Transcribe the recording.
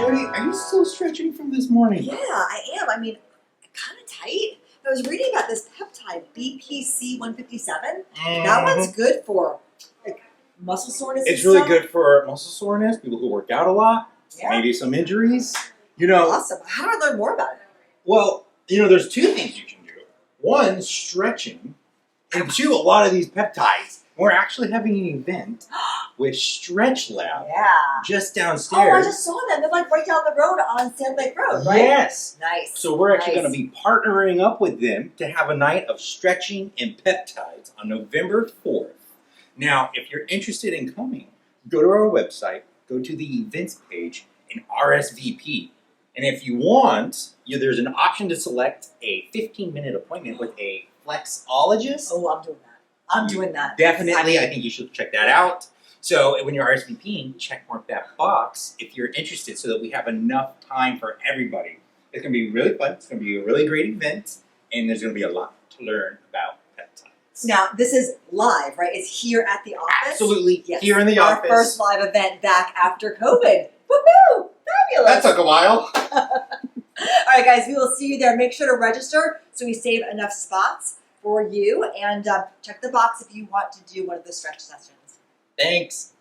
Jody, are you still stretching from this morning? Yeah, I am. I mean, kind of tight. I was reading about this peptide, BPC 157. That one's good for like muscle soreness. It's really good for muscle soreness, people who work out a lot, Yeah. maybe some injuries. You know, Awesome. How do I learn more about it? well, you know, there's two things you can do. One, stretching, and two, a lot of these peptides. We're actually having an event with StretchLab Yeah. just Oh, I downstairs. just saw them. They're like right down the road on Sand Lake Road, right? Yes. Nice. So we're actually Nice. going to be partnering up with them to have a night of stretching and peptides on November 4th. Now, if you're interested in coming, go to our website, go to the events page, and RSVP. And if you want, there's an option to select a 15-minute appointment with a flexologist. Oh, I'm doing that. I'm doing that. Definitely, I think you should check that out. So when you're RSVPing, check mark that box if you're interested so that we have enough time for everybody. It's going to be really fun. It's going to be a really great event, and there's going to be a lot to learn about peptides. Now, this is live, right? It's here at the office? Absolutely, Yes. here in the Our office. first live event back after COVID. Woohoo! Fabulous! That took a while. All right, guys, we will see you there. Make sure to register so we save enough spots for you, and check the box if you want to do one of the stretch sessions. Thanks.